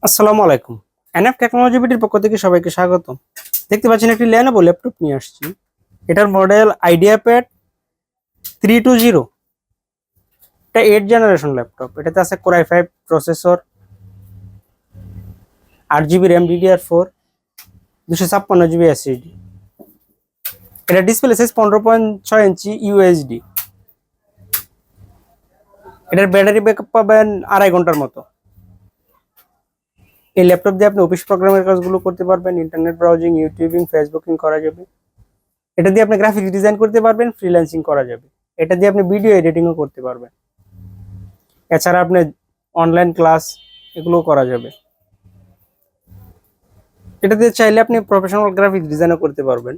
আসসালামু আলাইকুম। NF technology বিটির পক্ষ থেকে সবাইকে স্বাগত। দেখতে পাচ্ছেন একটি লেনোভো ল্যাপটপ নিয়ে আসছি। এটার মডেল আইডিয়াপ্যাড 320। এটা 8 জেনারেশন ল্যাপটপ। এটাতে আছে core i5 processor, 8 GB RAM, DDR4, 256 GB SSD. এটা ডিসপ্লে সাইজ 15.6 ইঞ্চি ইউএসডি। এটার ব্যাটারি ব্যাকআপ পাবেন 2.5 ঘন্টার মতো। এই ল্যাপটপ দিয়ে আপনি অফিস প্রোগ্রামের কাজগুলো করতে পারবেন, ইন্টারনেট ব্রাউজিং, ইউটিউবিং, ফেসবুকিং করা যাবে। এটা দিয়ে আপনি গ্রাফিক্স ডিজাইন করতে পারবেন, ফ্রিল্যান্সিং করা যাবে। এটা দিয়ে আপনি ভিডিও এডিটিংও করতে পারবেন। এছাড়া আপনি অনলাইন ক্লাস এগুলোও করা যাবে। এটা দিয়ে চাইলে আপনি প্রফেশনাল গ্রাফিক্স ডিজাইনও করতে পারবেন।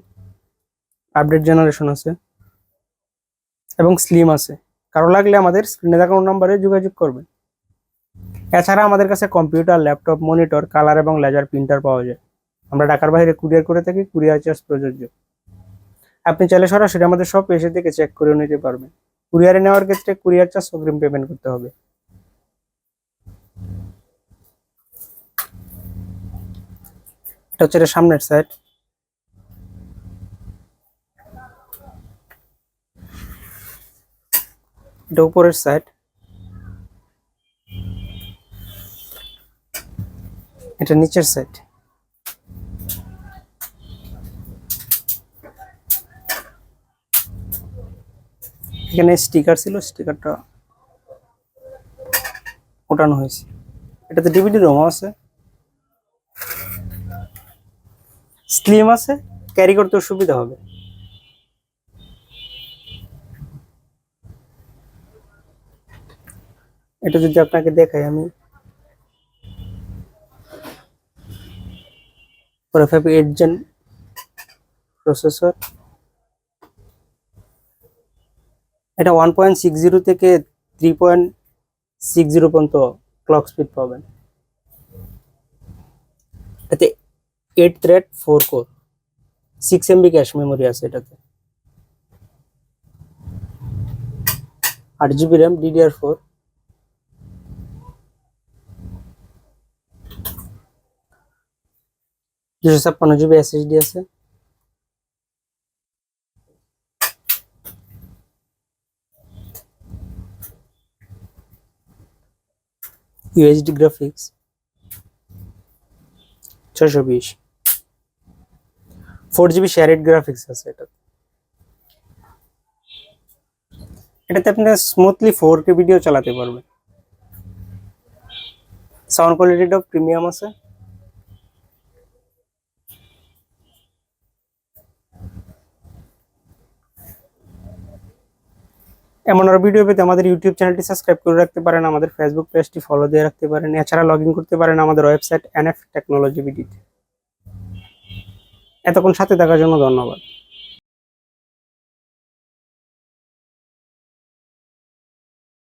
আপডেট জেনারেশন আছে এবং স্লিম আছে। কারো লাগলে আমাদের স্ক্রিনে দেখানো নম্বরে যোগাযোগ করবেন। এছাড়া আমাদের কাছে কম্পিউটার, ল্যাপটপ, মনিটর, কালার এবং লেজার প্রিন্টার পাওয়া যায়। আমরা ঢাকার বাইরে কুরিয়ার করে থাকি, কুরিয়ার চার্জ প্রযোজ্য। আপনি চাইলে সরাসরি আমাদের শপ এসে থেকে চেক করে নিতে পারবেন। কুরিয়ারে নেওয়ার ক্ষেত্রে কুরিয়ার চার্জ অগ্রিম পেমেন্ট করতে হবে। এটা হচ্ছে এর সামনের সাইড। এটা উপরের সাইড। এটা নিচের সাইড। এখানে স্টিকার ছিল, স্টিকারটা ওঠানো হয়েছে। এটাতে ডিভিডি রোম আছে, স্লিম আছে, ক্যারি করতে সুবিধা হবে। এটা যদি আপনাকে দেখাই আমি, Core i5 8 জেন প্রসেসর। এটা 1.60 থেকে 3.60 পর্যন্ত ক্লক স্পিড পাবেন। এতে 8 thread 4 core, 6 MB cache memory আছে এটাতে, 8 GB RAM, DDR4, 256 GB SSD আছে। UHD graphics 620, 4 GB shared graphics আছে এটাতে। এটাতে আপনি স্মুথলি 4K ভিডিও চালাতে পারবেন। সাউন্ড কোয়ালিটিটাও প্রিমিয়াম আছে। এমন আরো ভিডিও পেতে আমাদের ইউটিউব চ্যানেলটি সাবস্ক্রাইব করে রাখতে পারেন, আমাদের ফেসবুক পেজটি ফলো দিয়ে রাখতে পারেন। এছাড়া লগ ইন করতে পারেন আমাদের ওয়েবসাইট NF টেকনোলজি বিডি। এতক্ষণ সাথে থাকার জন্য ধন্যবাদ।